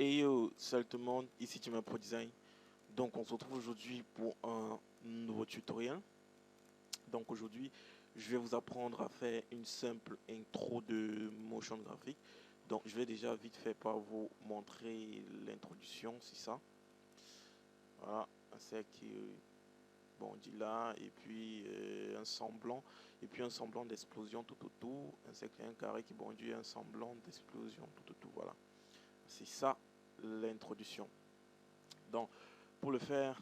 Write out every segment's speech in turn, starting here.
Et yo, salut tout le monde, ici Team Pro Design. Donc on se retrouve aujourd'hui pour un nouveau tutoriel. Donc aujourd'hui, je vais vous apprendre à faire une simple intro de motion graphique. Donc je vais déjà vite fait par vous montrer l'introduction, c'est ça. Voilà, un cercle bondi là, et puis un semblant, et puis un semblant d'explosion tout autour, un cercle et un carré qui bondit, un semblant d'explosion tout autour, voilà. C'est ça l'introduction. Donc pour le faire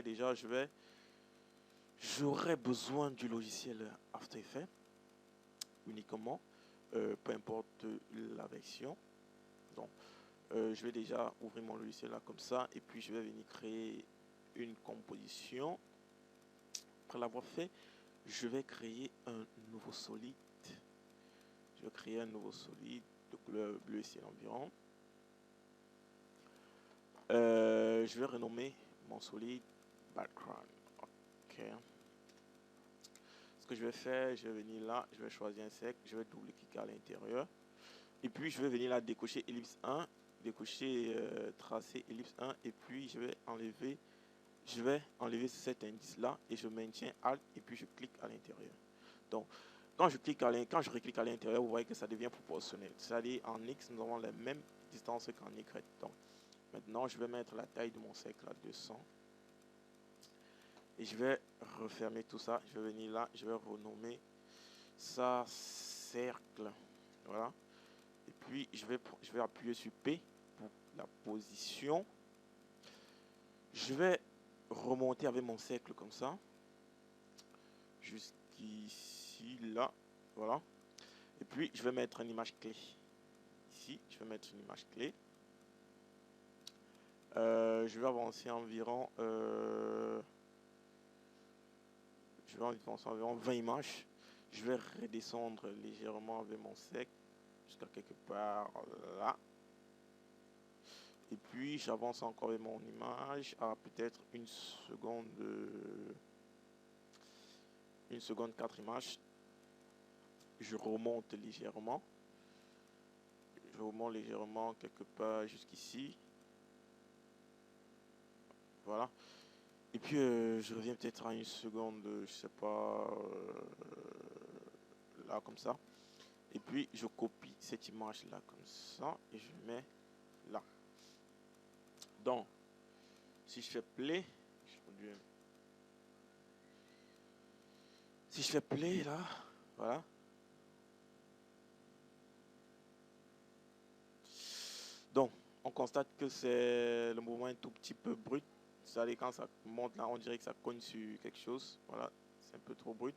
déjà j'aurai besoin du logiciel After Effects uniquement, peu importe la version. Donc je vais déjà ouvrir mon logiciel là comme ça, et puis je vais venir créer une composition. Après l'avoir fait, je vais créer un nouveau solide. Je vais créer un nouveau solide de couleur bleu ciel environ. Je vais renommer mon solide background. Ok. Ce que je vais faire, je vais venir là, je vais choisir un cercle, je vais double-cliquer à l'intérieur. Et puis je vais venir là décocher ellipse 1, décocher tracer ellipse 1, et puis je vais enlever cet indice là et je maintiens Alt et puis je clique à l'intérieur. Donc quand je reclique à l'intérieur, vous voyez que ça devient proportionnel. C'est-à-dire en X, nous avons la même distance qu'en Y. Donc maintenant, je vais mettre la taille de mon cercle à 200. Et je vais refermer tout ça. Je vais venir là, je vais renommer ça cercle. Voilà. Et puis, je vais appuyer sur P pour la position. Je vais remonter avec mon cercle comme ça. Jusqu'ici, là. Voilà. Et puis, je vais mettre une image clé. Ici, je vais mettre une image clé. Je vais avancer environ environ 20 images. Je vais redescendre légèrement avec mon cercle jusqu'à quelque part là. Et puis j'avance encore avec mon image à peut-être une seconde 4 images. Je remonte légèrement. Quelque part jusqu'ici. Voilà. Et puis je reviens peut-être à une seconde, je sais pas, là comme ça. Et puis je copie cette image là comme ça et je mets là. Donc si je fais play, là, voilà. Donc on constate que c'est le mouvement un tout petit peu brut. C'est-à-dire quand ça monte là, on dirait que ça cogne sur quelque chose. Voilà, c'est un peu trop brut.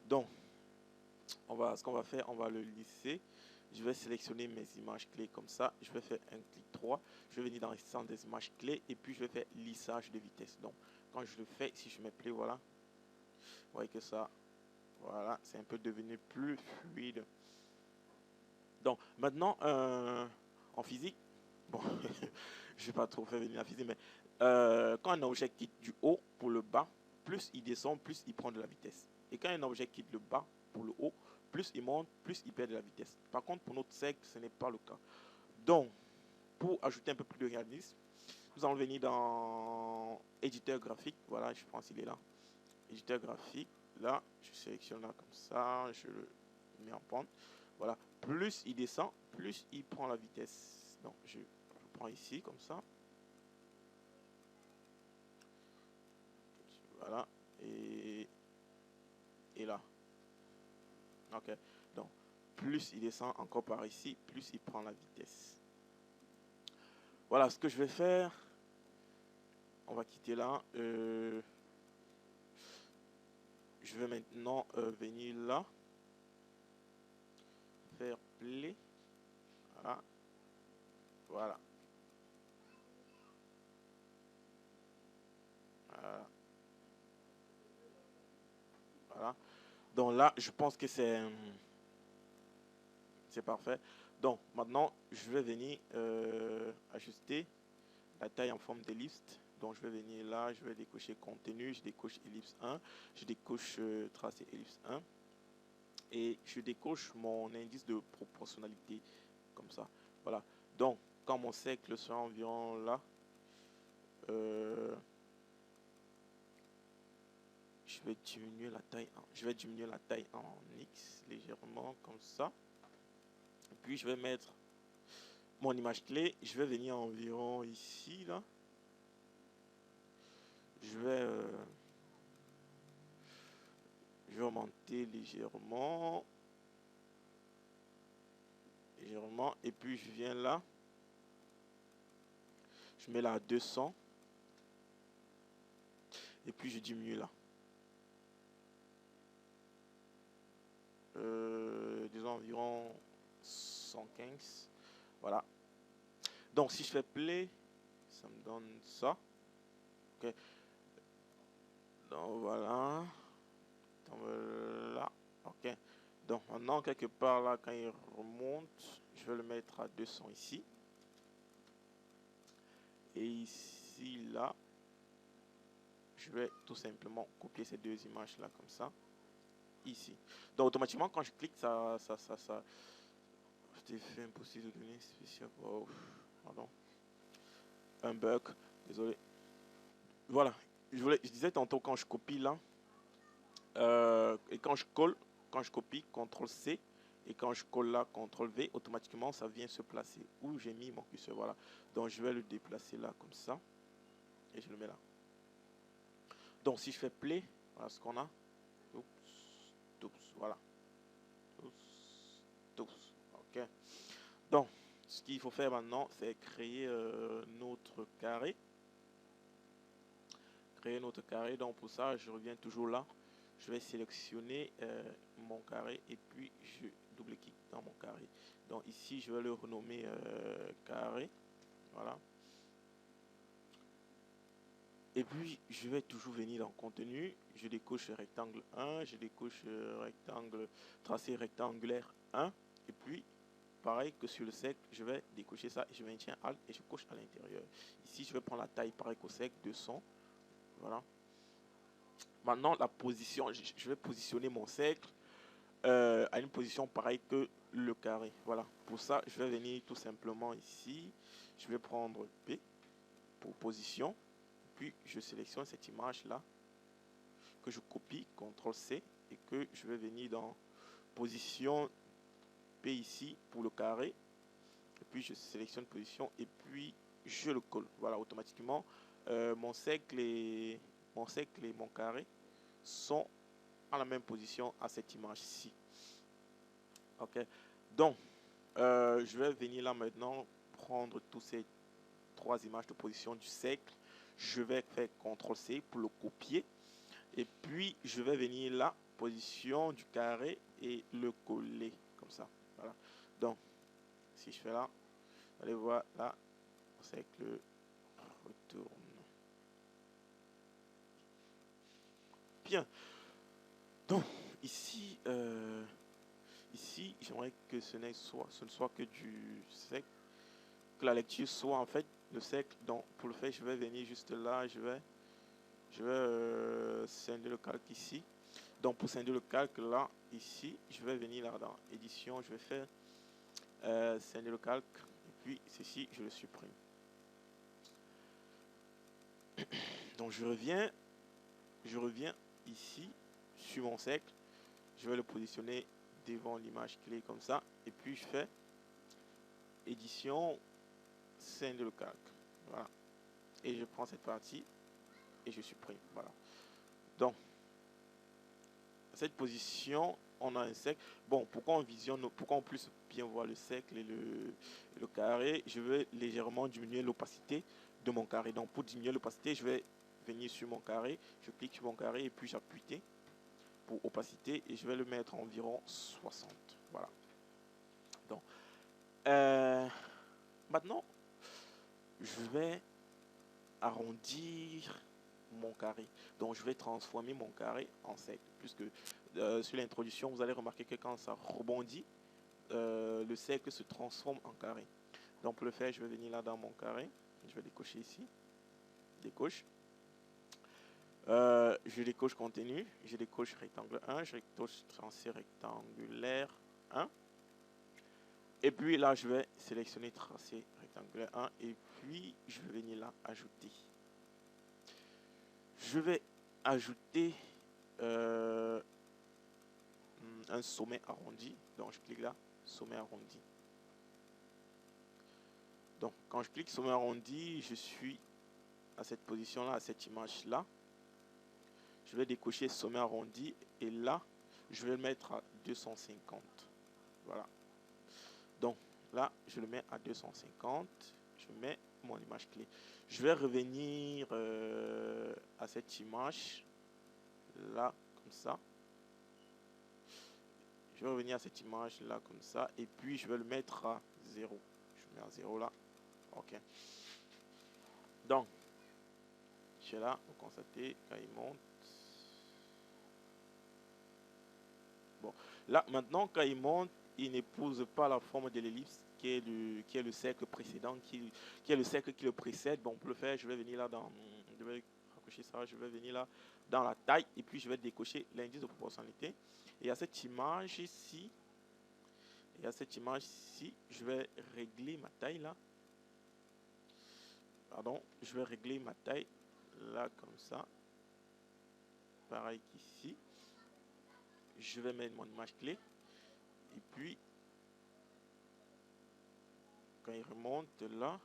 Donc ce qu'on va faire, on va le lisser. Je vais sélectionner mes images clés comme ça. Je vais faire un clic droit. Je vais venir dans l'ensemble des images clés et puis je vais faire lissage de vitesse. Donc quand je le fais, si je mets play, voilà, vous voyez que ça, voilà, c'est un peu devenu plus fluide. Donc maintenant en physique, bon, je vais pas trop faire venir la physique, mais quand un objet quitte du haut pour le bas, plus il descend, plus il prend de la vitesse. Et quand un objet quitte le bas pour le haut, plus il monte, plus il perd de la vitesse. Par contre, pour notre cercle, ce n'est pas le cas. Donc, pour ajouter un peu plus de réalisme, nous allons venir dans éditeur graphique. Voilà, je pense qu'il est là. Éditeur graphique. Là, je sélectionne là comme ça, je le mets en pente. Voilà, plus il descend, plus il prend la vitesse. Donc, je prends ici comme ça. Voilà, et là. Ok, donc plus il descend encore par ici, plus il prend la vitesse. Voilà ce que je vais faire. On va quitter là. Je vais maintenant venir là. Faire play. Voilà. Voilà. Voilà. Voilà. Donc là, je pense que c'est parfait. Donc maintenant, je vais venir ajuster la taille en forme d'ellipse. Donc je vais venir là, je vais décocher contenu, je décoche ellipse 1, je décoche tracer ellipse 1 et je décoche mon indice de proportionnalité comme ça. Voilà. Donc quand mon cercle sera environ là, je vais diminuer la taille en X légèrement comme ça. Et puis je vais mettre mon image clé. Je vais venir environ ici là. Je vais augmenter légèrement. Et puis je viens là. Je mets là à 200. Et puis je diminue là. Disons environ 115. Voilà. Donc si je fais play, ça me donne ça. Ok. Donc voilà. Donc là. Ok. Donc maintenant quelque part là, quand il remonte, je vais le mettre à 200 ici. Et ici là, je vais tout simplement copier ces deux images là comme ça. Ici. Donc automatiquement quand je clique, ça. J'ai fait impossible de donner spécial. Oh, pardon. Un bug. Désolé. Voilà. Je disais tantôt quand je copie là. Et quand je colle, quand je copie, CTRL C. Et quand je colle là, CTRL V, automatiquement ça vient se placer où j'ai mis mon curseur. Voilà. Donc je vais le déplacer là comme ça. Et je le mets là. Donc si je fais play, voilà ce qu'on a. Voilà. Ok. Donc, ce qu'il faut faire maintenant, c'est créer notre carré. Donc pour ça, je reviens toujours là. Je vais sélectionner mon carré et puis je double-clique dans mon carré. Donc ici, je vais le renommer carré. Voilà. Et puis, je vais toujours venir dans contenu. Je décoche rectangle 1. Je décoche rectangle, tracé rectangulaire 1. Et puis, pareil que sur le cercle, je vais décocher ça et je maintiens Alt et je coche à l'intérieur. Ici, je vais prendre la taille pareil qu'au cercle, 200. Voilà. Maintenant, la position, je vais positionner mon cercle à une position pareille que le carré. Voilà. Pour ça, je vais venir tout simplement ici. Je vais prendre P pour position. Puis, je sélectionne cette image-là que je copie, CTRL-C, et que je vais venir dans position P ici pour le carré. Et puis, je sélectionne position et puis je le colle. Voilà, automatiquement, mon cercle et mon carré sont à la même position à cette image-ci. Ok, donc je vais venir là maintenant prendre tous ces trois images de position du cercle. Je vais faire CTRL-C pour le copier. Et puis, je vais venir là, position du carré et le coller comme ça. Voilà. Donc, si je fais là, vous allez voir là, le cercle retourne. Bien. Donc, ici, j'aimerais que ce ne soit que du cercle, que la lecture soit en fait le cercle. Donc, pour le faire, je vais venir juste là, je vais scinder le calque ici. Donc, pour scinder le calque là, ici, je vais venir là dans édition, je vais faire scinder le calque, et puis ceci, je le supprime. Donc, je reviens ici sur mon cercle, je vais le positionner devant l'image clé comme ça, et puis je fais édition, scinder le calque. Voilà. Et je prends cette partie et je supprime. Voilà. Donc, à cette position, on a un cercle. Bon, pourquoi on puisse bien voir le cercle et le carré, je vais légèrement diminuer l'opacité de mon carré. Donc, pour diminuer l'opacité, je vais venir sur mon carré, je clique sur mon carré et puis j'appuie T pour opacité et je vais le mettre environ 60. Voilà. Donc, maintenant, je vais arrondir mon carré. Donc, je vais transformer mon carré en cercle, puisque sur l'introduction, vous allez remarquer que quand ça rebondit, le cercle se transforme en carré. Donc, pour le faire, je vais venir là dans mon carré. Je vais décocher ici. Décoche. Je décoche contenu. Je décoche rectangle 1. Je décoche tracé rectangulaire 1. Et puis là, je vais sélectionner tracé rectangulaire 1 et puis je vais venir là, ajouter. Je vais ajouter un sommet arrondi. Donc je clique là, sommet arrondi. Donc quand je clique sommet arrondi, je suis à cette position là, à cette image là. Je vais décocher sommet arrondi et là, je vais le mettre à 250. Voilà. Donc là, je le mets à 250. Je mets mon image clé. Je vais revenir à cette image là, comme ça. Je vais revenir à cette image là, comme ça. Et puis, je vais le mettre à 0. Je mets à 0 là. OK. Donc, je suis là. Vous constatez quand il monte. Bon, là, maintenant, quand il monte, il n'épouse pas la forme de l'ellipse qui est le cercle précédent, qui est le cercle qui le précède. Bon, pour le faire, je vais venir là dans... Je vais raccrocher ça, je vais venir là dans la taille et puis je vais décocher l'indice de proportionnalité. Et à cette image ici, je vais régler ma taille là. Pardon, je vais régler ma taille là comme ça. Pareil qu'ici. Je vais mettre mon image clé. Et puis, quand il remonte là,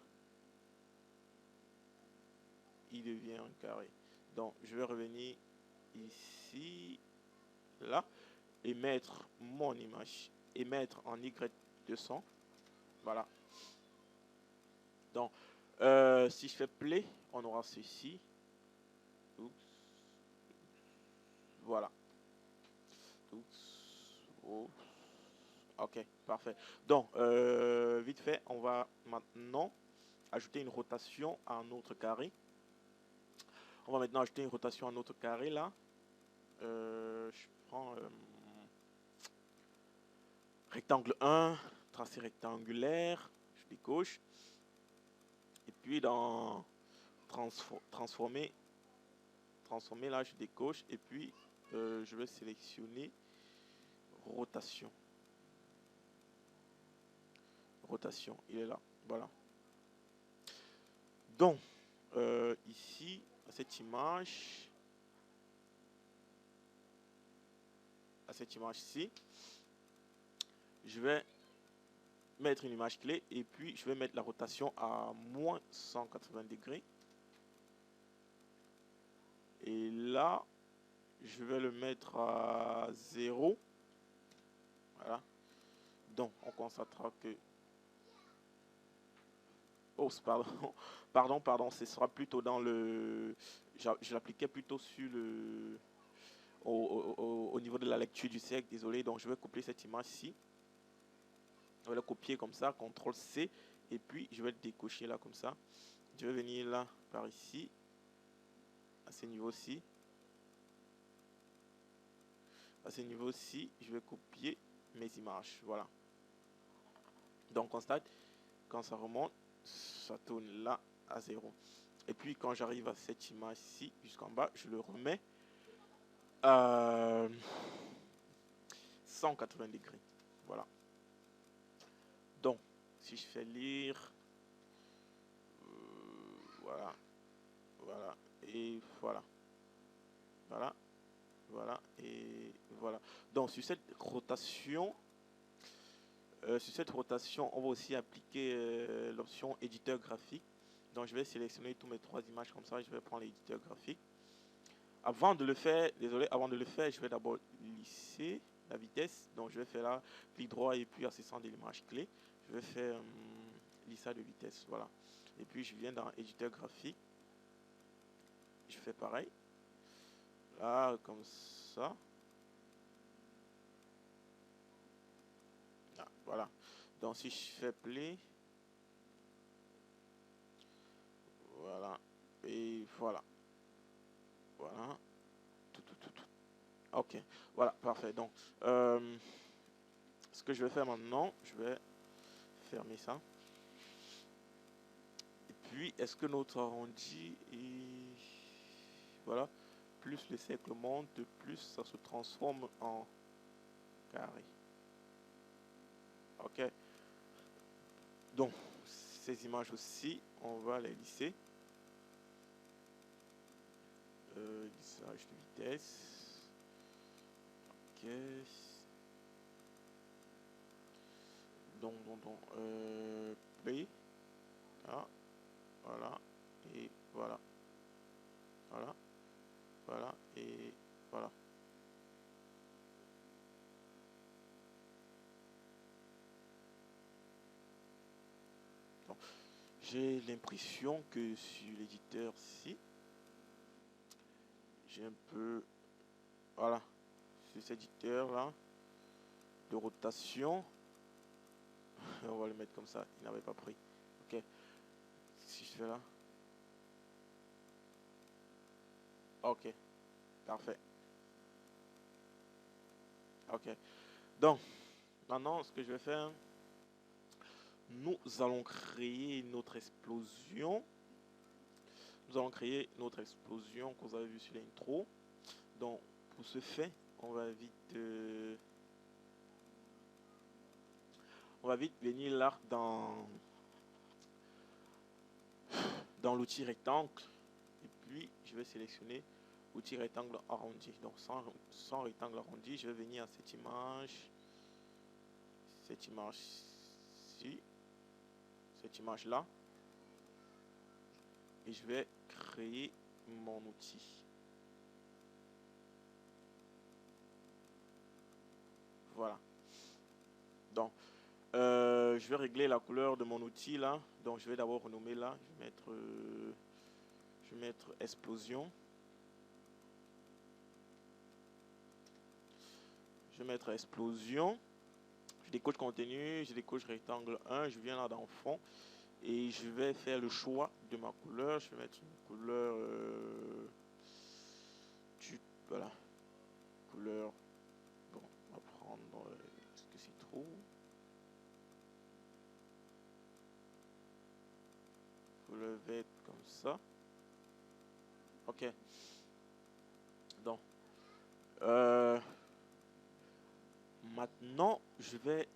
il devient un carré. Donc, je vais revenir ici, là, et mettre mon image, et mettre en Y200. Voilà. Donc, si je fais play, on aura ceci. Oups. Voilà. Oups. Oh. Ok, parfait. Donc, vite fait, on va maintenant ajouter une rotation à un autre carré. On va maintenant ajouter une rotation à un autre carré là. Je prends rectangle 1, tracé rectangulaire, je décoche. Et puis dans transformer là, je décoche. Et puis je vais sélectionner rotation. Rotation, il est là. Voilà. Donc, ici, à cette image ici, je vais mettre une image clé et puis je vais mettre la rotation à moins 180 degrés. Et là, je vais le mettre à 0. Voilà. Donc, on constatera que... Oh, pardon, ce sera plutôt dans le... Je l'appliquais plutôt sur le... Au niveau de la lecture du cercle, désolé. Donc, je vais copier cette image-ci. Je vais la copier comme ça, CTRL-C. Et puis, je vais le décocher là, comme ça. Je vais venir là, par ici. À ce niveau-ci. À ce niveau-ci, je vais copier mes images. Voilà. Donc, on constate, quand ça remonte, ça tourne là à 0. Et puis, quand j'arrive à cette image-ci, jusqu'en bas, je le remets à 180 degrés. Voilà. Donc, si je fais lire, voilà, voilà, et voilà, voilà, voilà, et voilà. Donc, sur cette rotation, on va aussi appliquer l'option éditeur graphique. Donc, je vais sélectionner tous mes 3 images comme ça. Je vais prendre l'éditeur graphique. Avant de le faire, je vais d'abord lisser la vitesse. Donc, je vais faire là, clic droit et puis accessoire de l'image clé. Je vais faire lissage de vitesse. Voilà. Et puis, je viens dans éditeur graphique. Je fais pareil. Là, comme ça. Ah, voilà. Donc, si je fais play. Voilà. Et voilà. Voilà. Tout. Ok. Voilà, parfait. Donc, ce que je vais faire maintenant, je vais fermer ça. Et puis, est-ce que notre arrondi est... Voilà. Plus le cercle monte, plus ça se transforme en carré. Ok. Donc, ces images aussi, on va les lisser. Lissage de vitesse. Ok. Donc, play. Ah, voilà. Et voilà. Voilà. Voilà. Et voilà. J'ai l'impression que sur l'éditeur-ci, j'ai un peu, voilà, sur cet éditeur-là, de rotation, on va le mettre comme ça, il n'avait pas pris. Ok, si je fais là, ok, parfait. Ok, donc, maintenant, ce que je vais faire, nous allons créer notre explosion. Nous allons créer notre explosion que vous avez vu sur l'intro. Donc, pour ce fait, on va vite venir là dans l'outil rectangle. Et puis, je vais sélectionner outil rectangle arrondi. Donc, sans rectangle arrondi, je vais venir à cette image-ci, cette image-là. Et je vais créer mon outil. Voilà. Donc, je vais régler la couleur de mon outil là. Donc, je vais d'abord renommer là. Je vais mettre explosion. Je vais mettre explosion. Je décoche contenu, je décoche rectangle 1. Je viens là dans le fond. Et je vais faire le choix de ma couleur. Je vais mettre une couleur voilà. Couleur. Bon, on va prendre. Est-ce que c'est trop? Couleur vert comme ça. Ok. Donc. Maintenant, je vais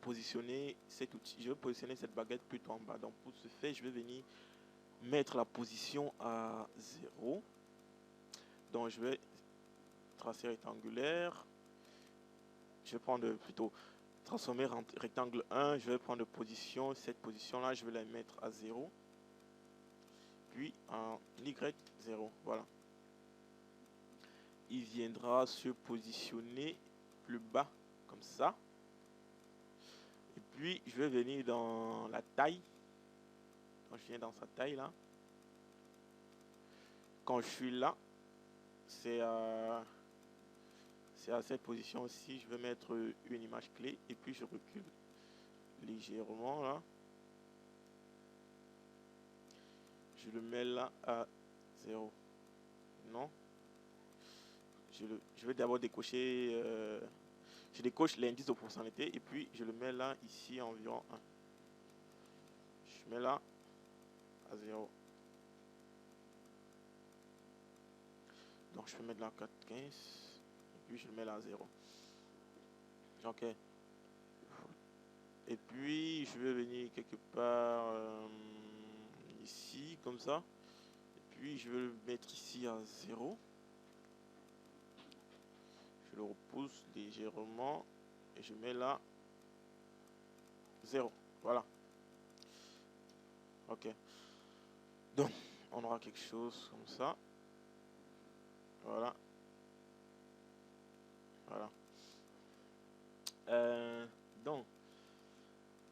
positionner cet outil. Je vais positionner cette baguette plutôt en bas. Donc, pour ce faire, je vais venir mettre la position à 0. Donc, je vais tracer rectangulaire. Je vais prendre plutôt transformer en rectangle 1. Je vais prendre position. Cette position-là, je vais la mettre à 0. Puis en Y, 0. Voilà. Il viendra se positionner plus bas, comme ça. Et puis, je vais venir dans la taille. Quand je viens dans sa taille, là. Quand je suis là, c'est à cette position aussi. Je vais mettre une image clé. Et puis, je recule légèrement, là. Je le mets là à 0. Non. Je vais d'abord décocher... je décoche l'indice de proportionnalité. Et puis, je le mets là, ici, environ 1. Je mets là à 0. Donc, je peux mettre là 4, 15. Et puis, je le mets là à 0. Ok. Et puis, je vais venir quelque part ici, comme ça. Et puis, je vais le mettre ici à 0. Je le repousse légèrement. Et je mets là 0. Voilà. Ok. Donc, on aura quelque chose comme ça. Voilà. Voilà. Donc,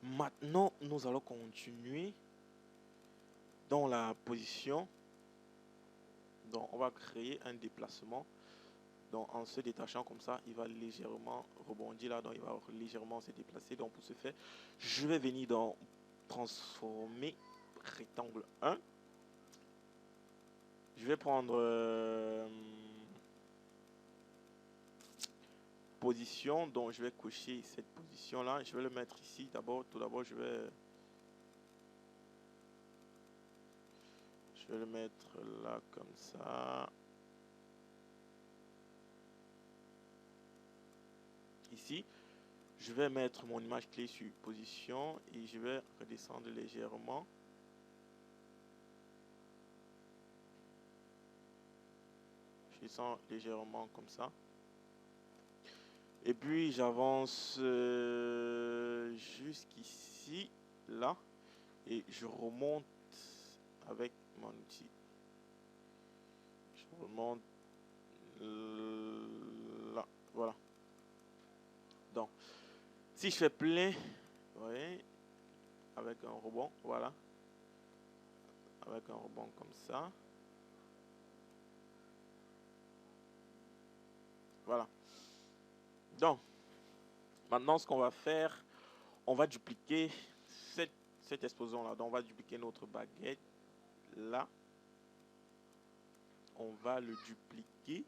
maintenant, nous allons continuer dans la position. Donc, on va créer un déplacement. Donc, en se détachant comme ça, il va légèrement rebondir là. Donc, il va légèrement se déplacer. Donc, pour ce faire, je vais venir dans transformer rectangle 1. Je vais prendre position. Donc, je vais cocher cette position là. Je vais le mettre ici d'abord. Tout d'abord, je vais le mettre là comme ça. Ici, Je vais mettre mon image clé sur position et je vais redescendre légèrement. Je descends légèrement comme ça. Et puis j'avance jusqu'ici, là. Et je remonte avec mon outil. Je remonte là. Voilà. Donc, si je fais plein, vous voyez, avec un rebond, voilà. Avec un rebond comme ça. Voilà. Donc, maintenant, ce qu'on va faire, on va dupliquer cette explosion-là. Donc, on va dupliquer notre baguette là. On va le dupliquer.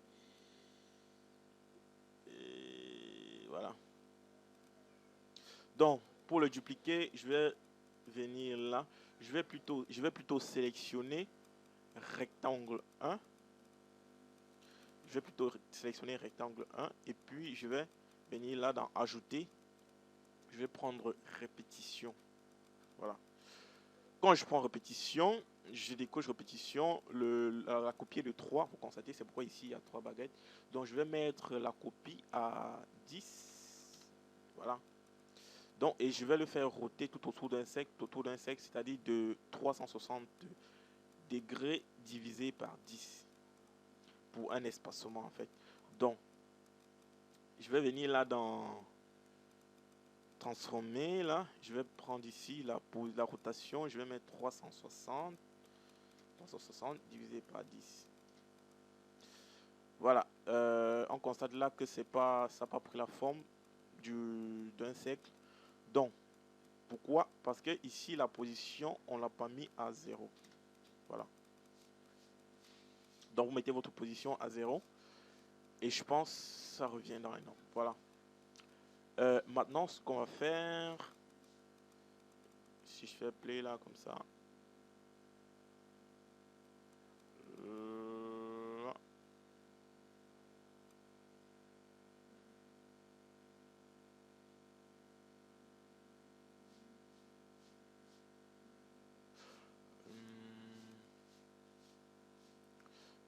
Et voilà. Donc, pour le dupliquer, je vais venir là. Je vais plutôt sélectionner rectangle 1. Je vais plutôt sélectionner rectangle 1 et puis je vais venir là dans ajouter. Je vais prendre répétition. Voilà. Quand je prends répétition, je décoche répétition. La copie est de 3. Vous constatez, c'est pourquoi ici il y a 3 baguettes. Donc je vais mettre la copie à 10. Voilà. Donc, et je vais le faire roter tout autour d'un cercle, c'est-à-dire de 360 degrés divisé par 10 pour un espacement en fait. Donc, je vais venir là dans transformer là. Je vais prendre ici pour la rotation, je vais mettre 360 divisé par 10. Voilà. On constate là que ça n'a pas pris la forme d'un cercle. Donc, pourquoi? Parce que ici, la position, on ne l'a pas mis à 0. Voilà. Donc, vous mettez votre position à 0. Et je pense que ça revient dans un an. Voilà. Maintenant, ce qu'on va faire, si je fais play là, comme ça.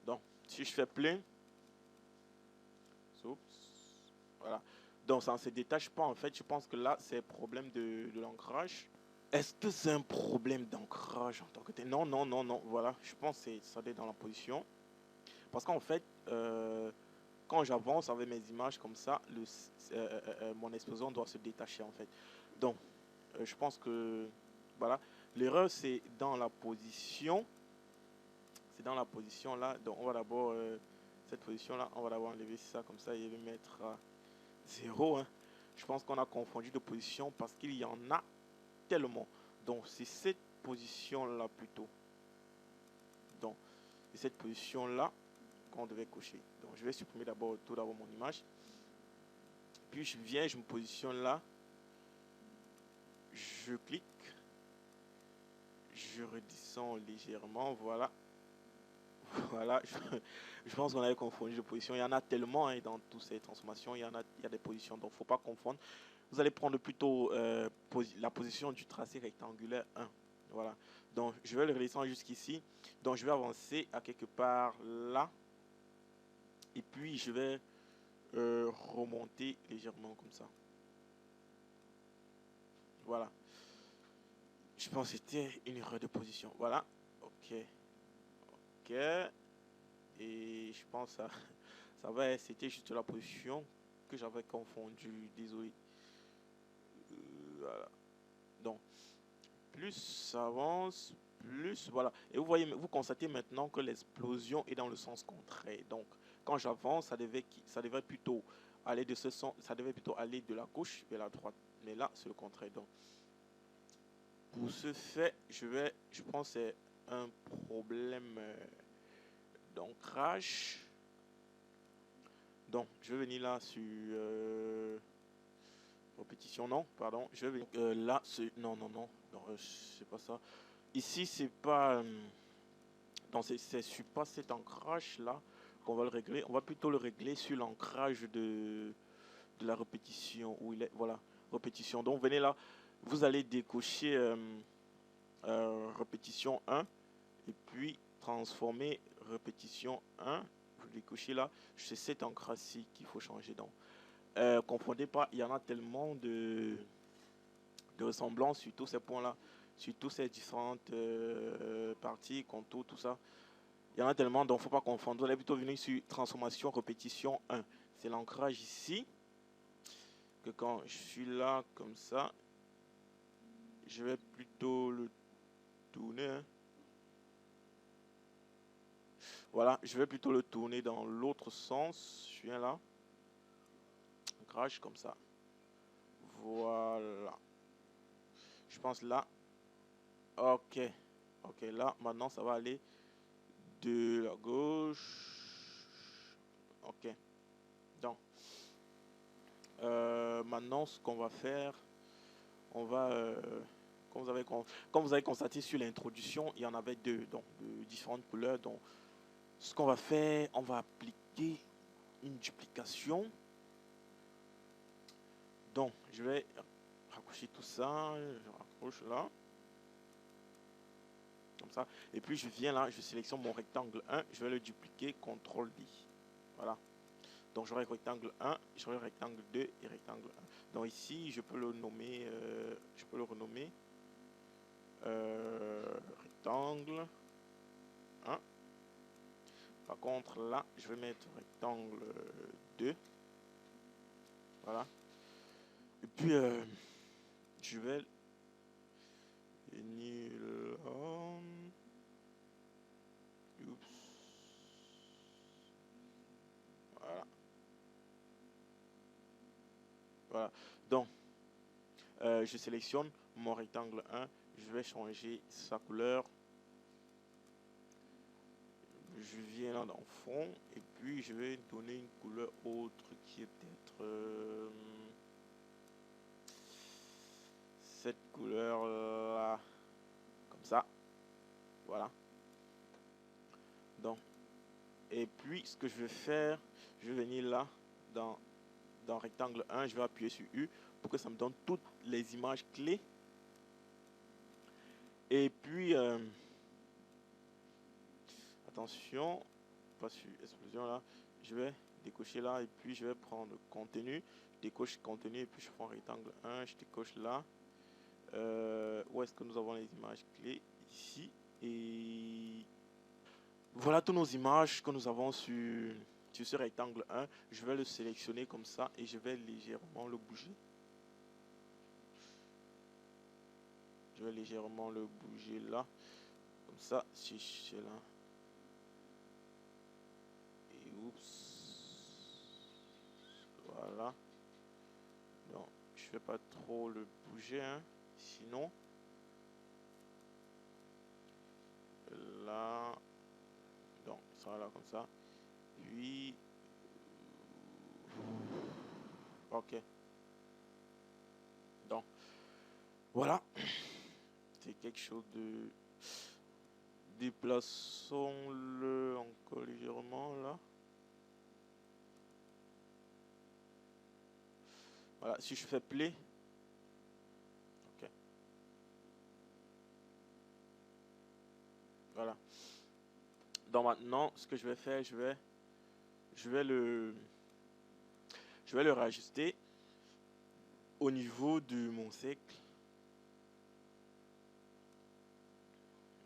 Donc, si je fais play, voilà. Donc, ça ne se détache pas en fait. Je pense que là, c'est un problème de l'ancrage. Est-ce que c'est un problème d'ancrage en tant que tel? Non, non, non, non. Voilà, je pense que ça doit être dans la position. Parce qu'en fait, quand j'avance avec mes images comme ça, mon explosion doit se détacher en fait. Donc, je pense que, voilà, l'erreur c'est dans la position. C'est dans la position là. Donc, on va d'abord, cette position là, on va d'abord enlever ça comme ça et le mettre à 0. Hein. Je pense qu'on a confondu de position parce qu'il y en a tellement. Donc, c'est cette position là plutôt. Donc, c'est cette position là qu'on devait cocher. Donc, je vais supprimer tout d'abord mon image. Puis, je viens, je me positionne là. Je clique. Je redescends légèrement. Voilà. Voilà. Je pense qu'on avait confondu de position. Il y en a tellement hein, dans toutes ces transformations. Il y a des positions. Donc, il ne faut pas confondre. Vous allez prendre plutôt la position du tracé rectangulaire 1. Voilà. Donc, je vais le redescendre jusqu'ici. Donc, je vais avancer à quelque part là. Et puis, je vais remonter légèrement comme ça. Voilà. Je pense que c'était une erreur de position. Voilà. Ok. Ok. Et je pense que ça va. C'était juste la position que j'avais confondue. Désolé. Voilà. Donc, plus ça avance, plus voilà. Et vous constatez maintenant que l'explosion est dans le sens contraire. Donc, quand j'avance, ça devait plutôt aller de ce sens, ça devait plutôt aller de la gauche vers la droite. Mais là, c'est le contraire. Donc, pour ce fait, je pense que c'est un problème d'ancrage. Donc, je vais venir là sur répétition, non, pardon. Je vais venir là, non, c'est pas ça. Ici, c'est pas, donc c'est sur pas cet ancrage là qu'on va le régler. On va plutôt le régler sur l'ancrage de la répétition où il est. Voilà. répétition. Donc venez là, vous allez décocher répétition 1 et puis transformer répétition 1. Vous décochez là, c'est cet encre-ci qu'il faut changer. Donc comprenez pas, il y en a tellement de ressemblances sur tous ces points-là, sur toutes ces différentes parties, contours, tout ça. Il y en a tellement, donc il ne faut pas confondre. Vous allez plutôt venir sur transformation, répétition 1. C'est l'ancrage ici. Que quand je suis là, comme ça, je vais plutôt le tourner. Hein. Voilà, je vais plutôt le tourner dans l'autre sens. Je viens là. Ancrage comme ça. Voilà. Je pense là. Ok. Ok, là, maintenant, ça va aller de la gauche. Ok. Donc, maintenant, ce qu'on va faire, on va, comme vous avez constaté sur l'introduction, il y en avait deux, donc de différentes couleurs. Donc, ce qu'on va faire, on va appliquer une duplication. Donc, je vais raccrocher tout ça, je raccroche là, comme ça. Et puis, je viens là, je sélectionne mon rectangle 1, je vais le dupliquer, CTRL D. Voilà. Donc, j'aurai rectangle 1, j'aurai rectangle 2 et rectangle 1. Donc, ici, je peux le nommer, je peux le renommer rectangle 1. Par contre, là, je vais mettre rectangle 2. Voilà. Et puis, je vais venir là. Oups. Voilà. Voilà. Donc, je sélectionne mon rectangle 1. Je vais changer sa couleur. Je viens là dans le fond. Et puis, je vais donner une couleur autre qui est peut-être cette couleur là. Comme ça. Voilà. Donc, et puis, ce que je vais faire, je vais venir là dans rectangle 1, je vais appuyer sur U pour que ça me donne toutes les images clés. Et puis, attention, pas sur explosion là, je vais décocher là et puis je vais prendre contenu, je décoche contenu et puis je prends rectangle 1, je décoche là. Où est-ce que nous avons les images clés? Ici. Et voilà toutes nos images que nous avons sur ce rectangle 1. Je vais le sélectionner comme ça et je vais légèrement le bouger. Je vais légèrement le bouger là. Comme ça, si je suis là. Et oups. Voilà. Donc, je ne vais pas trop le bouger. Hein. Sinon, là. Donc, ça va là comme ça. Puis. Ok. Donc, voilà. C'est quelque chose de. Déplaçons-le encore légèrement là. Voilà, si je fais play. Ok. Voilà. Donc maintenant, ce que je vais faire, je vais le réajuster au niveau de mon cercle.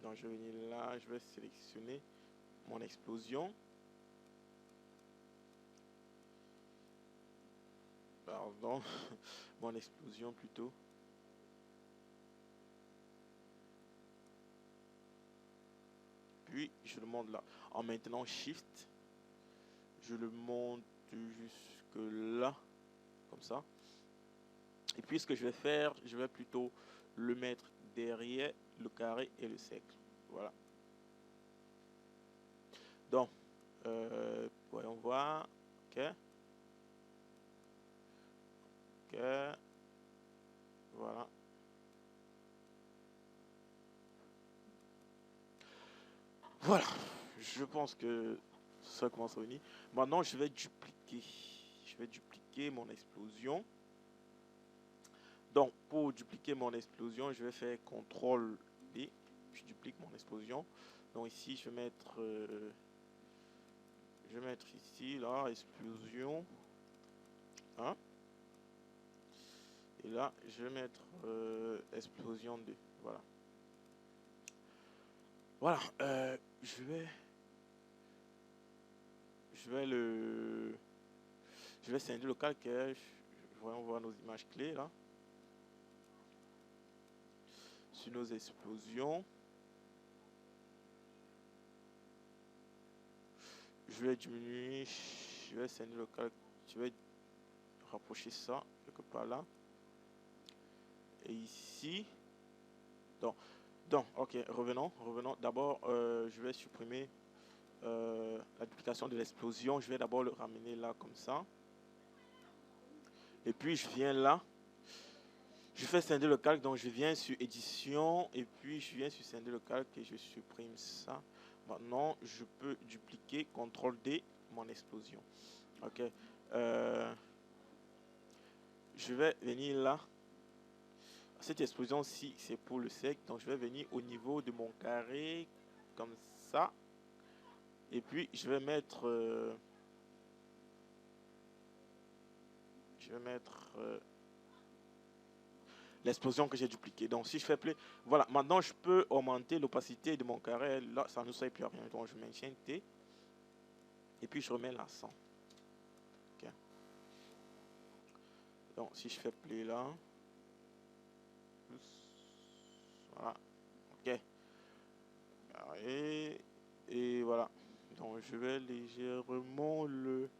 Donc je vais venir là, je vais sélectionner mon explosion. Pardon, mon explosion plutôt. Puis je le monte là. En maintenant Shift, je le monte jusque là, comme ça. Et puis ce que je vais faire, je vais plutôt le mettre derrière le carré et le cercle. Voilà. Donc, voyons voir. Ok. Ok. Voilà. Voilà. Je pense que ça commence à venir. Maintenant, je vais dupliquer. Je vais dupliquer mon explosion. Donc, pour dupliquer mon explosion, je vais faire CTRL D. Je duplique mon explosion. Donc ici, je vais mettre ici, là, explosion 1. Et là, je vais mettre explosion 2. Voilà. Voilà. Je vais scinder le calcaire. Voyons voir nos images clés là. Sur nos explosions. Je vais diminuer. Je vais scinder le calcaire. Je vais rapprocher ça quelque part là. Et ici. Donc, ok, revenons. D'abord, je vais supprimer la duplication de l'explosion. Je vais d'abord le ramener là comme ça. Et puis je viens là. Je fais scinder le calque, donc je viens sur édition et puis je viens sur scinder le calque et je supprime ça. Maintenant, je peux dupliquer, CTRL D, mon explosion. Ok. Je vais venir là. Cette explosion-ci, c'est pour le sec. Donc je vais venir au niveau de mon carré, comme ça. Et puis je vais mettre... l'explosion que j'ai dupliquée. Donc si je fais plus, voilà, maintenant je peux augmenter l'opacité de mon carré. Là, ça ne sert plus à rien. Donc je maintiens T. Et puis je remets l'accent. Okay. Donc si je fais play là. Voilà. Ok. Et voilà. Donc je vais légèrement le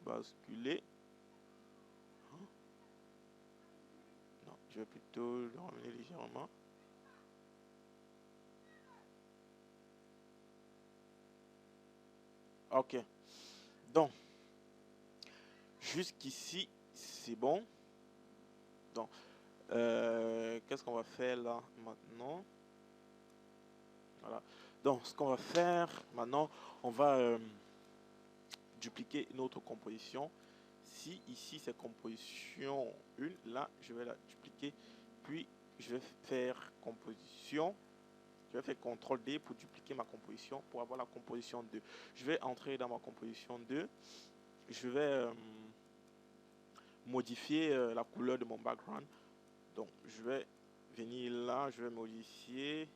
basculer. Non, je vais plutôt le ramener légèrement. Ok. Donc, jusqu'ici, c'est bon. Donc, qu'est-ce qu'on va faire là maintenant? Voilà. Donc, ce qu'on va faire maintenant, on va dupliquer notre composition. Si ici c'est composition 1, là, je vais la dupliquer. Puis, je vais faire composition. Je vais faire CTRL D pour dupliquer ma composition, pour avoir la composition 2. Je vais entrer dans ma composition 2. Je vais modifier la couleur de mon background. Donc, je vais venir là, je vais modifier.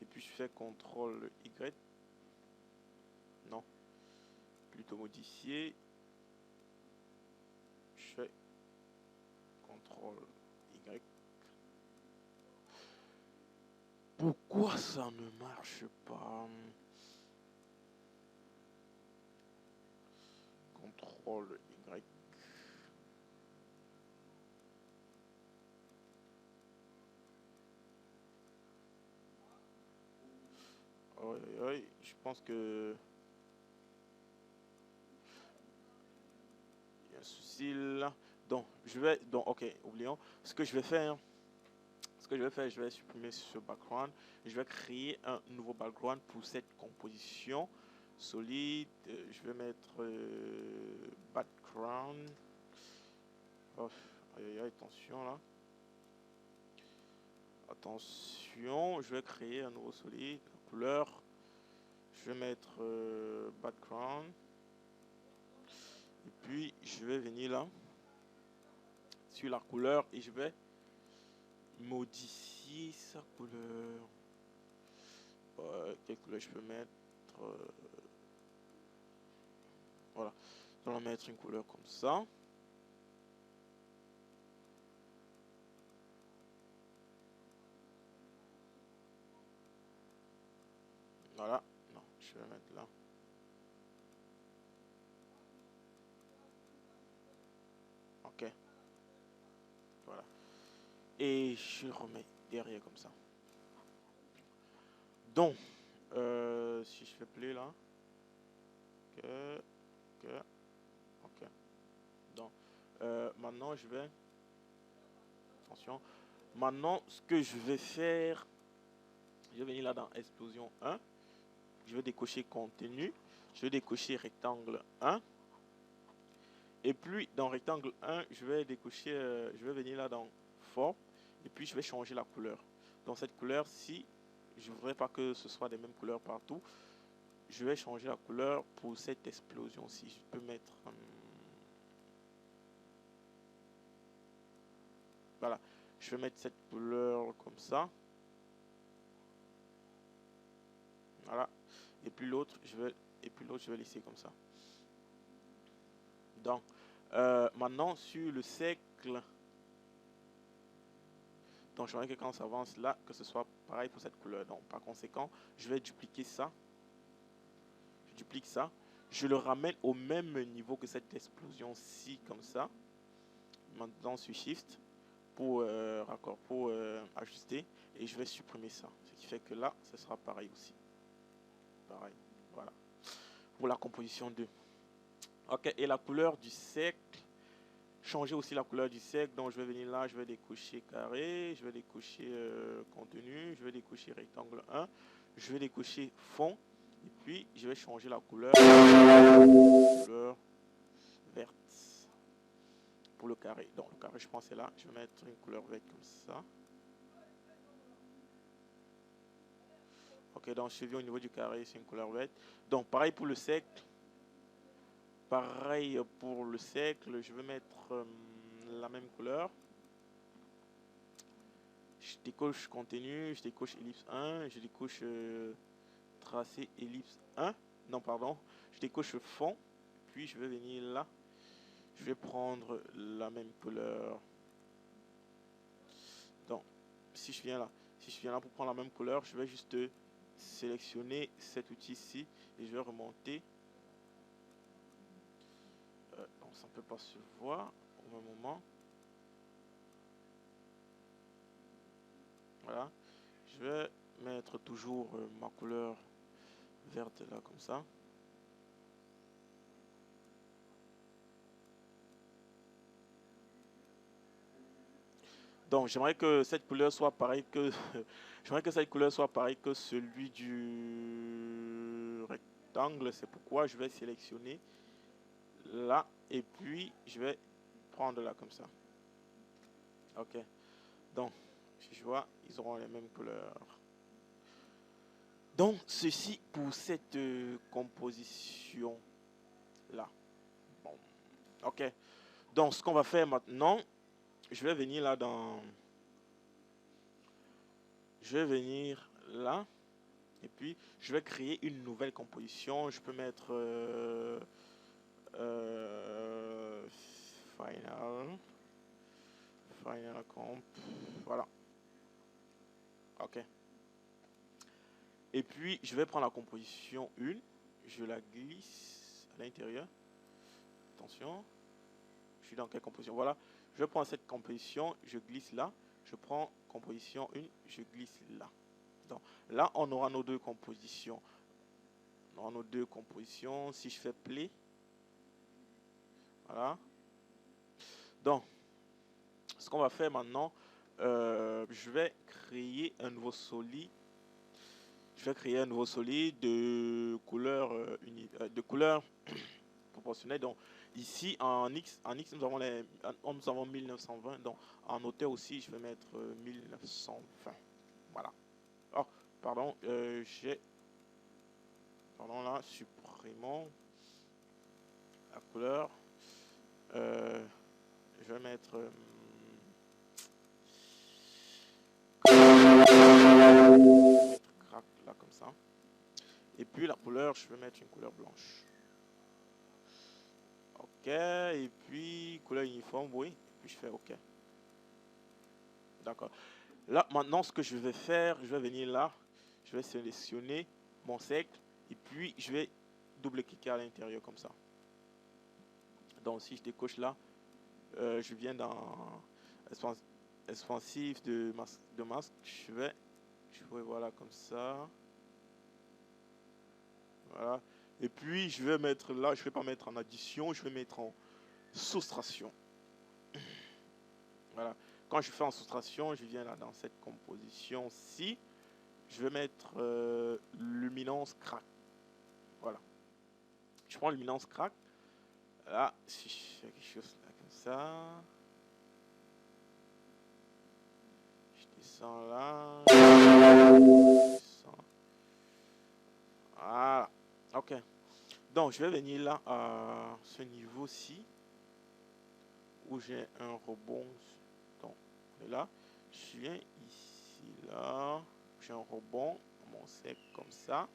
Et puis, je fais CTRL Y. Non. Plutôt modifier. Je fais CTRL Y. Pourquoi ça ne marche pas? CTRL Y. Oui, je pense que il y a un souci là. Donc, ok, oublions. Ce que je vais faire, je vais supprimer ce background. Je vais créer un nouveau background pour cette composition solide. Je vais mettre background. Oh, attention là. Attention, je vais créer un nouveau solide. Couleur. Je vais mettre background. Et puis, je vais venir là. Sur la couleur et je vais modifier sa couleur. Quelle couleur je peux mettre? Voilà. Je vais mettre une couleur comme ça. Voilà. Non, je vais mettre là. Ok. Voilà. Et je remets derrière comme ça. Donc, si je fais play là. Ok. Donc, maintenant je vais... Attention. Maintenant, ce que je vais faire, je vais venir là dans explosion 1. Je vais décocher contenu. Je vais décocher rectangle 1. Et puis dans rectangle 1, je vais décocher, je vais venir là dans forme et puis je vais changer la couleur. Dans cette couleur, si je ne voudrais pas que ce soit des mêmes couleurs partout, je vais changer la couleur pour cette explosion-ci. Je peux mettre... voilà, je vais mettre cette couleur comme ça. Voilà. Et puis l'autre, je vais laisser comme ça. Donc, maintenant sur le cercle, donc j'aimerais que quand ça avance là, que ce soit pareil pour cette couleur. Donc par conséquent, je vais dupliquer ça. Je duplique ça. Je le ramène au même niveau que cette explosion-ci, comme ça. Maintenant sur Shift pour ajuster. Et je vais supprimer ça. Ce qui fait que là, ce sera pareil aussi. Pareil. Voilà. Pour la composition 2. Ok, et la couleur du cercle. Changer aussi la couleur du cercle. Donc je vais venir là, je vais décocher carré, je vais décocher contenu, je vais décocher rectangle 1, je vais décocher fond. Et puis je vais changer la couleur verte pour le carré. Donc le carré, je pense c'est là. Je vais mettre une couleur verte comme ça. Ok, donc suivi au niveau du carré, c'est une couleur verte. Donc pareil pour le cercle. Pareil pour le cercle, je vais mettre la même couleur. Je décoche contenu, je décoche ellipse 1, je décoche tracé ellipse 1. Non, pardon. Je décoche fond. Puis je vais venir là. Je vais prendre la même couleur. Donc, si je viens là pour prendre la même couleur, je vais juste sélectionner cet outil-ci et je vais remonter. Bon, ça ne peut pas se voir au même moment. Voilà. Je vais mettre toujours ma couleur verte là comme ça. Donc j'aimerais que cette couleur soit pareille que j'aimerais que cette couleur soit pareille que celui du rectangle. C'est pourquoi je vais sélectionner là et puis je vais prendre là comme ça. Ok. Donc si je vois, ils auront les mêmes couleurs. Donc ceci pour cette composition là. Bon. Ok. Donc ce qu'on va faire maintenant, je vais venir là dans... Je vais venir là. Et puis, je vais créer une nouvelle composition. Je peux mettre Final Comp. Voilà. Ok. Et puis, je vais prendre la composition 1. Je la glisse à l'intérieur. Attention. Je suis dans quelle composition? Voilà. Je prends cette composition. Je glisse là. Je prends composition 1. Je glisse là. Donc, là, on aura nos deux compositions. On aura nos deux compositions. Si je fais play. Voilà. Donc, ce qu'on va faire maintenant, je vais créer un nouveau solide. Je vais créer un nouveau solide de couleur, proportionnelle. Donc, ici, en X, nous avons 1920. Donc, en hauteur aussi, je vais mettre 1920. Voilà. Oh, pardon, pardon, là, supprimons la couleur. Je vais mettre... crack là comme ça. Et puis la couleur, je vais mettre une couleur blanche. Ok, et puis couleur uniforme, oui. Et puis je fais OK. D'accord. Là, maintenant, ce que je vais faire, je vais venir là. Je vais sélectionner mon cercle. Et puis, je vais double-cliquer à l'intérieur comme ça. Donc, si je décoche là, je viens dans expansif de masque. Je vais voilà comme ça. Voilà. Et puis, je vais mettre là, je ne vais pas mettre en addition, je vais mettre en soustraction. Voilà. Quand je fais en soustraction, je viens là dans cette composition-ci. Je vais mettre luminance crack. Voilà. Je prends luminance crack. Là, si je fais quelque chose là comme ça, je descends là, je descends. Voilà. Ok. Donc, je vais venir là à ce niveau-ci où j'ai un rebond. Donc, on est là. Je viens ici, là. J'ai un rebond, mon sec comme ça.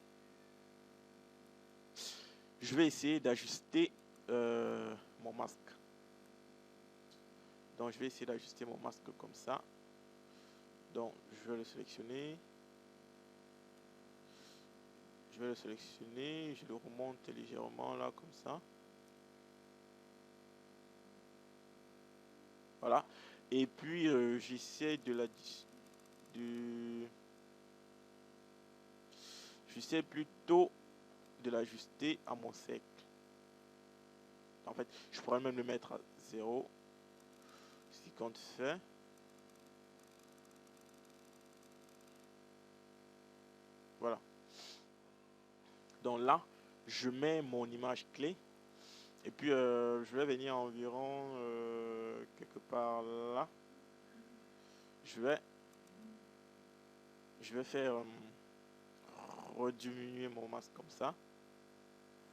Je vais essayer d'ajuster mon masque. Donc, je vais essayer d'ajuster mon masque comme ça. Donc, je vais le sélectionner. Je vais le sélectionner. Je le remonte légèrement là, comme ça. Voilà. Et puis, j'essaie de la... De... J'essaie plutôt de l'ajuster à mon cercle. En fait, je pourrais même le mettre à 0. Ce qu'on fait. Voilà. Donc là, je mets mon image clé. Et puis, je vais venir environ quelque part là. Je vais faire rediminuer mon masque comme ça.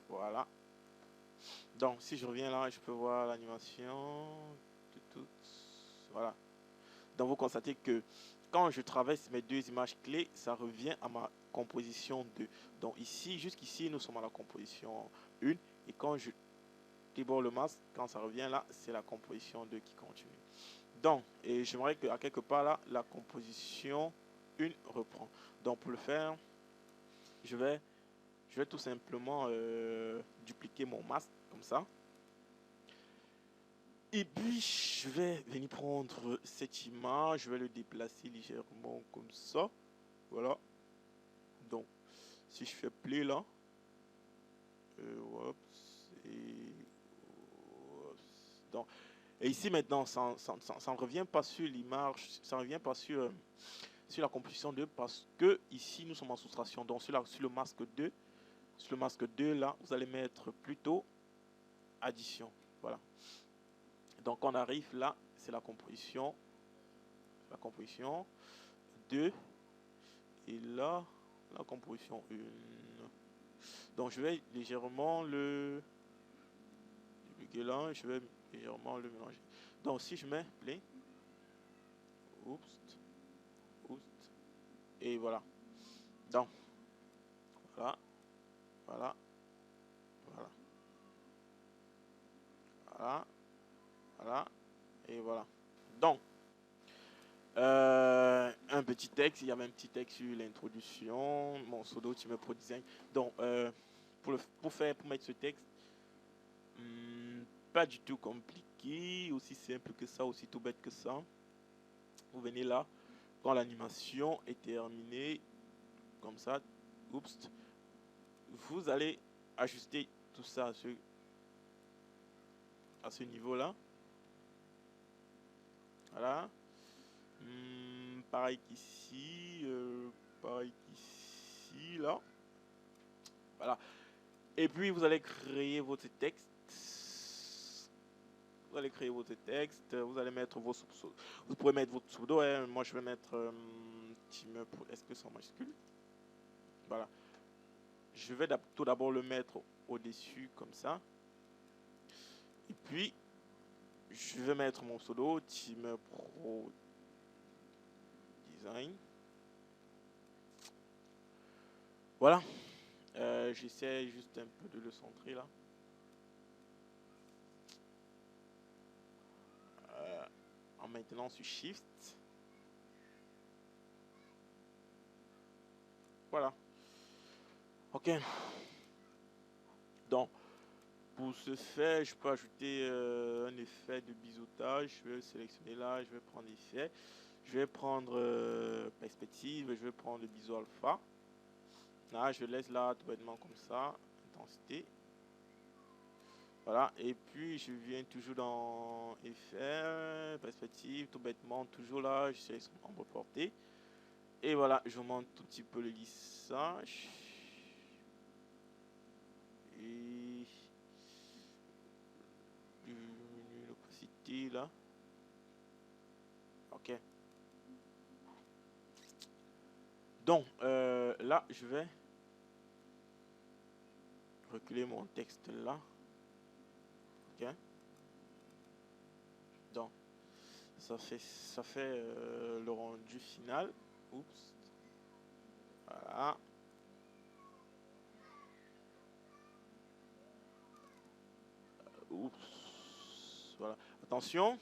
Voilà. Donc, si je reviens là, je peux voir l'animation. Voilà. Donc, vous constatez que quand je traverse mes deux images clés, ça revient à ma composition 2. Donc, ici, jusqu'ici, nous sommes à la composition 1. Et quand je déborde le masque, quand ça revient là, c'est la composition 2 qui continue. Donc, et j'aimerais qu'à quelque part là, la composition 1 reprend. Donc, pour le faire, je vais tout simplement dupliquer mon masque comme ça. Et puis, je vais venir prendre cette image, je vais le déplacer légèrement comme ça. Voilà. Donc, si je fais play là, donc, et ici maintenant, ça ne revient pas sur l'image, ça ne revient pas sur la composition 2 parce que ici, nous sommes en soustraction. Donc, sur le masque 2, sur le masque 2 là, vous allez mettre plutôt addition. Voilà. Donc, on arrive là, c'est la composition 2 et là, la composition 1. Donc, je vais légèrement le là, je vais légèrement le mélanger. Donc, si je mets play, oups, et voilà. Donc, voilà, voilà, voilà, voilà, voilà, et voilà. Donc, un petit texte, il y avait un petit texte sur l'introduction, mon pseudo Team Pro Design. Donc, pour mettre ce texte, pas du tout compliqué, aussi simple que ça, aussi tout bête que ça. Vous venez là, quand l'animation est terminée, comme ça, oups, vous allez ajuster tout ça à ce niveau-là. Voilà. Pareil qu'ici, là. Voilà. Et puis, vous allez créer votre texte. Vous allez créer votre texte. Vous allez mettre vos pseudos. Vous pouvez mettre votre pseudo. Hein. Moi, je vais mettre Team Pro. Est-ce que c'est en majuscule? Voilà. Je vais tout d'abord le mettre au-dessus, comme ça. Et puis, je vais mettre mon pseudo Team Pro Design. Voilà. J'essaie juste un peu de le centrer là. En maintenant sur Shift. Voilà. Ok. Donc, pour ce faire, je peux ajouter un effet de biseautage. Je vais le sélectionner là. Je vais prendre effet. Je vais prendre perspective. Je vais prendre le biseau alpha. Là, je laisse là tout bêtement comme ça. Intensité. Voilà. Et puis, je viens toujours dans effet, perspective, tout bêtement, toujours là. Je sais en reporter. Et voilà, je monte tout petit peu le lissage. Et diminuer l'opacité là. Ok. Donc là, je vais reculer mon texte là. Ok. Donc ça fait le rendu final. Oups. Voilà. Oups. Voilà. Attention.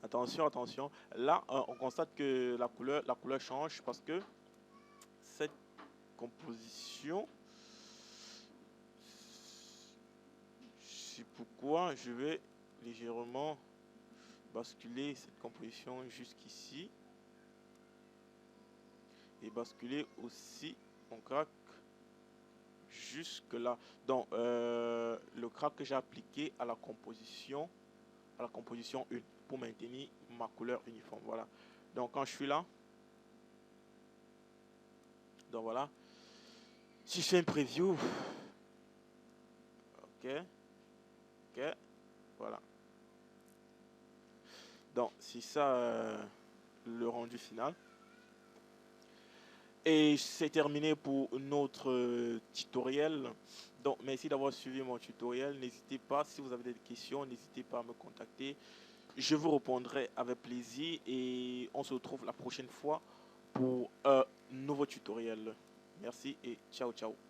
Attention, attention. Là, on constate que la couleur change parce que cette composition, c'est pourquoi je vais légèrement basculer cette composition jusqu'ici et basculer aussi mon crack jusque là. Donc, le crack que j'ai appliqué à la composition 1 pour maintenir ma couleur uniforme. Voilà. Donc, quand je suis là, donc voilà. Si je fais une preview, ok, ok, voilà. Donc, c'est ça le rendu final. Et c'est terminé pour notre tutoriel. Donc, merci d'avoir suivi mon tutoriel. N'hésitez pas, si vous avez des questions, n'hésitez pas à me contacter. Je vous répondrai avec plaisir et on se retrouve la prochaine fois pour un nouveau tutoriel. Merci et ciao, ciao.